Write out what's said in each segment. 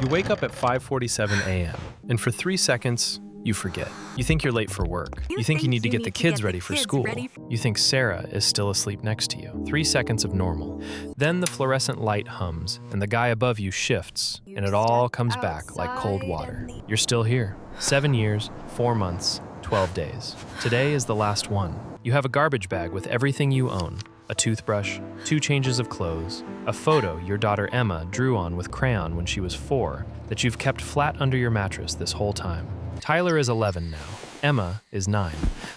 You wake up at 5:47 a.m., and for 3 seconds, you forget. You think you're late for work. You think you need to get the kids ready for school. You think Sarah is still asleep next to you. 3 seconds of normal. Then the fluorescent light hums, and the guy above you shifts, and it all comes back like cold water. You're still here. 7 years, 4 months, 12 days. Today is the last one. You have a garbage bag with everything you own. A toothbrush, 2 changes of clothes, a photo your daughter Emma drew on with crayon when she was 4 that you've kept flat under your mattress this whole time. Tyler is 11 now. Emma is 9.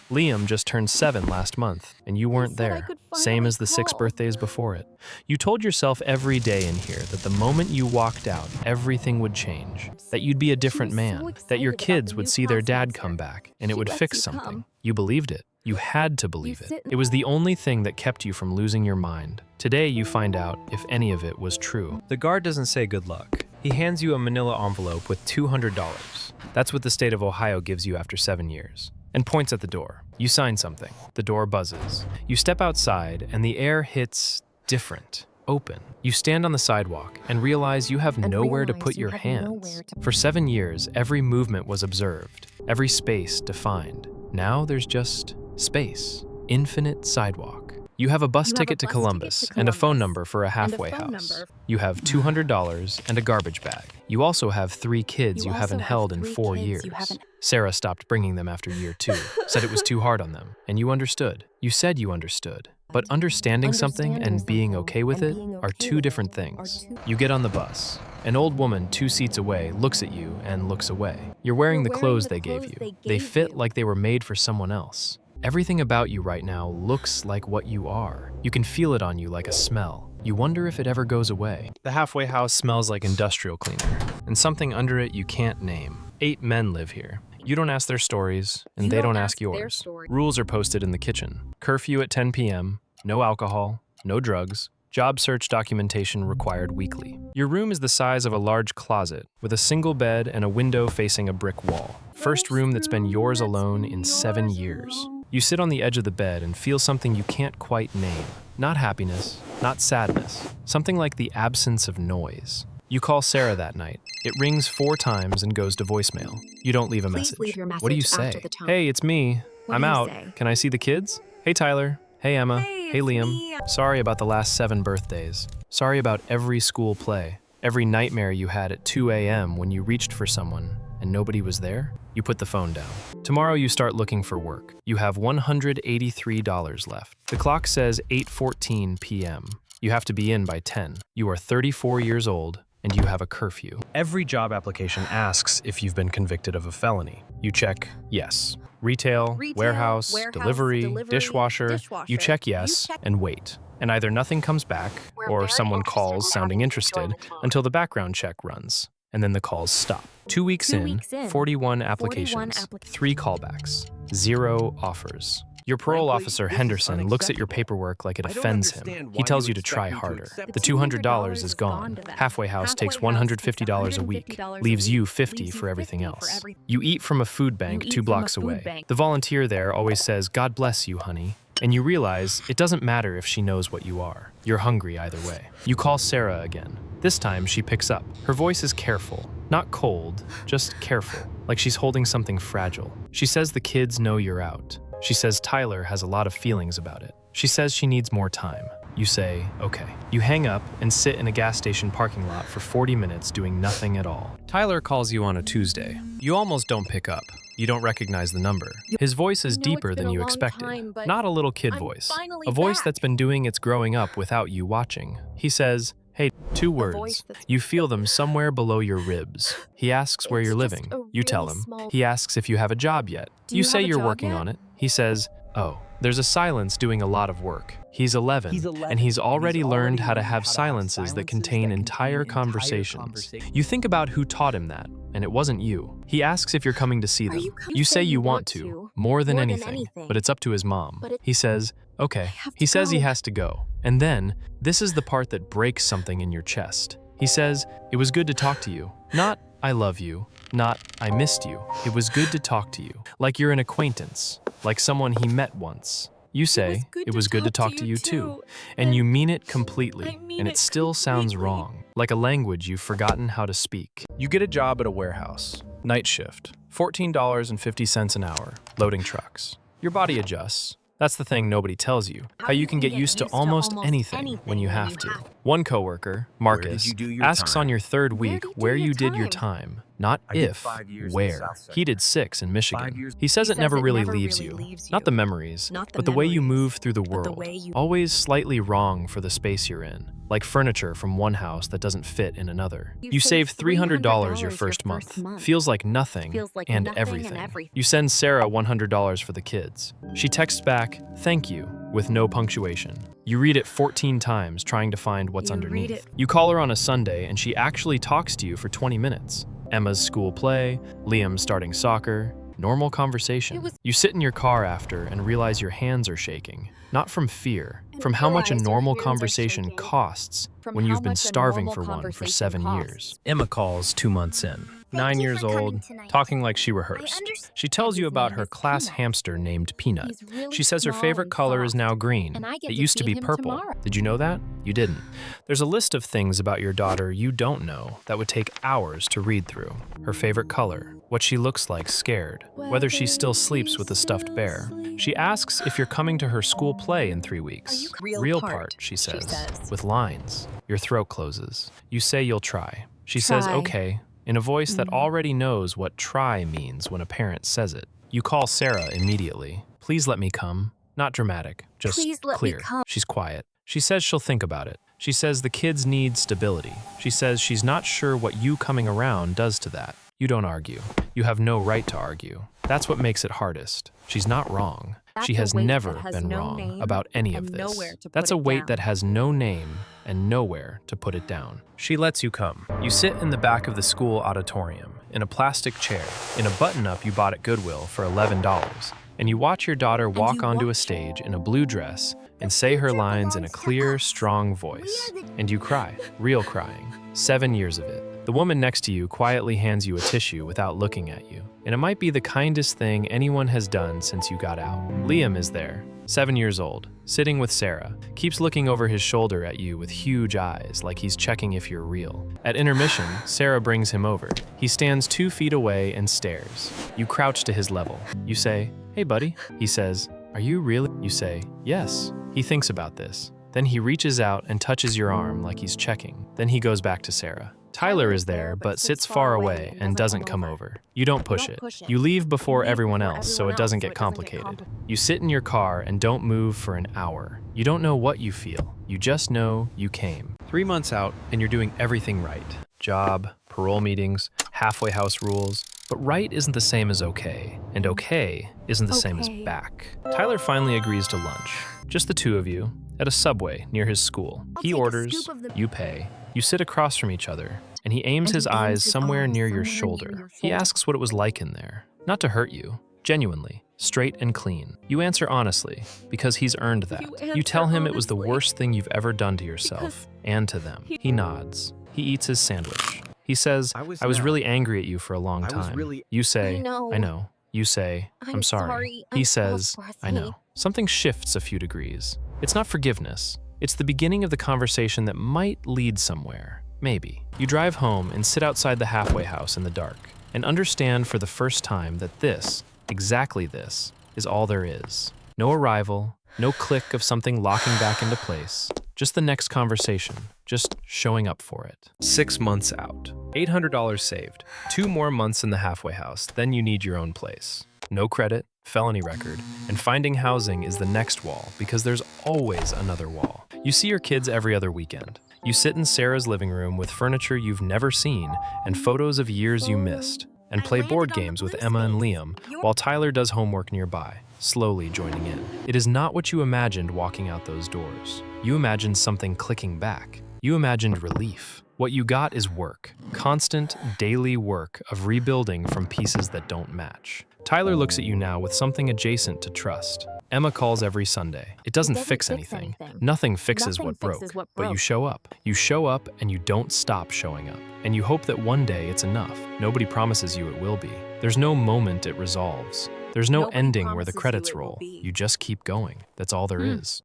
Liam just turned 7 last month, and you weren't there, same as the 6 birthdays before it. You told yourself every day in here that the moment you walked out, everything would change, that you'd be a different man, that your kids would see their dad come back, and it would fix something. You believed it. You had to believe it. It was the only thing that kept you from losing your mind. Today, you find out if any of it was true. The guard doesn't say good luck. He hands you a manila envelope with $200. That's what the state of Ohio gives you after 7 years, and points at the door. You sign something. The door buzzes. You step outside, and the air hits different. Open. You stand on the sidewalk and realize you have nowhere to put your hands. For 7 years, every movement was observed, every space defined. Now there's just space. Infinite sidewalk. You have a bus ticket to Columbus and a phone number for a halfway house. You have $200 and a garbage bag. You also have 3 kids you haven't held in 4 years. Sarah stopped bringing them after year 2, said it was too hard on them, and you understood. You said you understood. But understanding something and being okay with it are 2 different things. You get on the bus. An old woman 2 seats away looks at you and looks away. You're wearing the clothes they gave you. They fit like they were made for someone else. Everything about you right now looks like what you are. You can feel it on you like a smell. You wonder if it ever goes away. The halfway house smells like industrial cleaner, and something under it you can't name. 8 men live here. You don't ask their stories, and they don't ask yours. Rules are posted in the kitchen. Curfew at 10 p.m., no alcohol, no drugs. Job search documentation required weekly. Your room is the size of a large closet, with a single bed and a window facing a brick wall. First room that's been yours alone in 7 years. You sit on the edge of the bed and feel something you can't quite name. Not happiness, not sadness, something like the absence of noise. You call Sarah that night. It rings 4 times and goes to voicemail. You don't leave a message. What do you say? Hey, it's me. I'm out. Can I see the kids? Hey, Tyler. Hey, Emma. Hey, Liam. Sorry about the last 7 birthdays. Sorry about every school play. Every nightmare you had at 2 a.m. when you reached for someone and nobody was there. You put the phone down. Tomorrow you start looking for work. You have $183 left. The clock says 8:14 p.m. You have to be in by 10. You are 34 years old and you have a curfew. Every job application asks if you've been convicted of a felony. You check yes. Retail, warehouse, delivery, dishwasher. You check yes and wait. And either nothing comes back or someone calls sounding interested until the background check runs. And then the calls stop. 2 weeks in, 41 applications, 3 callbacks, 0 offers. Your parole officer, Henderson, looks at your paperwork like it offends him. He tells you to try harder. The $200 is gone. Halfway House takes $150 a week, leaves you $50 for everything else. You eat from a food bank 2 blocks away. The volunteer there always says, "God bless you, honey." And you realize it doesn't matter if she knows what you are. You're hungry either way. You call Sarah again. This time she picks up. Her voice is careful, not cold, just careful, like she's holding something fragile. She says the kids know you're out. She says Tyler has a lot of feelings about it. She says she needs more time. You say, okay. You hang up and sit in a gas station parking lot for 40 minutes doing nothing at all. Tyler calls you on a Tuesday. You almost don't pick up. You don't recognize the number. His voice is deeper than you expected. Not a little kid voice. A voice that's been doing its growing up without you watching. He says, hey, 2 words. You feel them somewhere below your ribs. He asks where you're living. You tell him. He asks if you have a job yet. You say you're working on it. He says, oh. There's a silence doing a lot of work. He's 11, and he's already learned how to have silences that contain entire conversations. You think about who taught him that, and it wasn't you. He asks if you're coming to see them. You say you want to, more than anything, but it's up to his mom. He says, okay. He says he has to go. And then, this is the part that breaks something in your chest. He says, it was good to talk to you. Not, I love you. Not, I missed you. It was good to talk to you. Like you're an acquaintance. Like someone he met once. You say, it was good to talk to you too. And you mean it completely, and it still sounds wrong, like a language you've forgotten how to speak. You get a job at a warehouse, night shift, $14.50 an hour, loading trucks. Your body adjusts. That's the thing nobody tells you, how you can get used to almost anything when you have to. One coworker, Marcus, asks on your third week where you did your time, not if, where. He did 6 in Michigan. He says it never really leaves you, not the memories, but the way you move through the world, always slightly wrong for the space you're in, like furniture from one house that doesn't fit in another. You save $300 your first month. Feels like nothing and everything. You send Sarah $100 for the kids. She texts back, "Thank you," with no punctuation. You read it 14 times trying to find what's underneath. You call her on a Sunday and she actually talks to you for 20 minutes. Emma's school play, Liam's starting soccer, normal conversation. You sit in your car after and realize your hands are shaking, not from fear, from how much a normal conversation costs when you've been starving for one for 7 years. Emma calls 2 months in. 9 years old, talking like she rehearsed. She tells you about her class hamster named Peanut. She says her favorite color is now green. It used to be purple. Did you know that? You didn't. There's a list of things about your daughter you don't know that would take hours to read through. Her favorite color, what she looks like scared, whether she still sleeps with a stuffed bear. She asks if you're coming to her school play in 3 weeks. Real part, she says, with lines. Your throat closes. You say you'll try. She says, okay, in a voice that already knows what try means when a parent says it. You call Sarah immediately. Please let me come. Not dramatic, just clear. She's quiet. She says she'll think about it. She says the kids need stability. She says she's not sure what you coming around does to that. You don't argue. You have no right to argue. That's what makes it hardest. She's not wrong. She has never been wrong about any of this. That's a weight that has no name and nowhere to put it down. She lets you come. You sit in the back of the school auditorium, in a plastic chair, in a button-up you bought at Goodwill for $11, and you watch your daughter walk onto a stage in a blue dress and say her lines in a clear, strong voice. And you cry, real crying. 7 years of it. The woman next to you quietly hands you a tissue without looking at you, and it might be the kindest thing anyone has done since you got out. Liam is there, 7 years old, sitting with Sarah, keeps looking over his shoulder at you with huge eyes like he's checking if you're real. At intermission, Sarah brings him over. He stands 2 feet away and stares. You crouch to his level. You say, "Hey buddy." He says, "Are you really?" You say, "Yes." He thinks about this. Then he reaches out and touches your arm like he's checking. Then he goes back to Sarah. Tyler is there, but sits far away and doesn't come over. You don't push it. You leave before everyone else so it doesn't get complicated. You sit in your car and don't move for an hour. You don't know what you feel. You just know you came. 3 months out and you're doing everything right. Job, parole meetings, halfway house rules. But right isn't the same as okay, and okay isn't the same as back. Tyler finally agrees to lunch. Just the 2 of you, at a Subway near his school. He orders, you pay. You sit across from each other, and he aims his eyes somewhere near your shoulder. He asks what it was like in there. Not to hurt you, genuinely, straight and clean. You answer honestly, because he's earned that. You tell him it was the worst thing you've ever done to yourself, and to them. He nods. He eats his sandwich. He says, I was really angry at you for a long time. You say, I know. You say, I'm sorry. He says, I know. Something shifts a few degrees. It's not forgiveness. It's the beginning of the conversation that might lead somewhere. Maybe. You drive home and sit outside the halfway house in the dark and understand for the first time that this, exactly this, is all there is. No arrival, no click of something locking back into place. Just the next conversation. Just showing up for it. 6 months out. $800 saved. 2 more months in the halfway house, then you need your own place. No credit, felony record, and finding housing is the next wall because there's always another wall. You see your kids every other weekend. You sit in Sarah's living room with furniture you've never seen and photos of years you missed, and play board games with Emma and Liam while Tyler does homework nearby, slowly joining in. It is not what you imagined walking out those doors. You imagined something clicking back. You imagined relief. What you got is work. Constant, daily work of rebuilding from pieces that don't match. Tyler looks at you now with something adjacent to trust. Emma calls every Sunday. It doesn't fix anything. Nothing fixes what broke, but you show up. You show up and you don't stop showing up. And you hope that one day it's enough. Nobody promises you it will be. There's no moment it resolves. There's no Nobody ending where the promises you credits it will roll. be. You just keep going. That's all there is.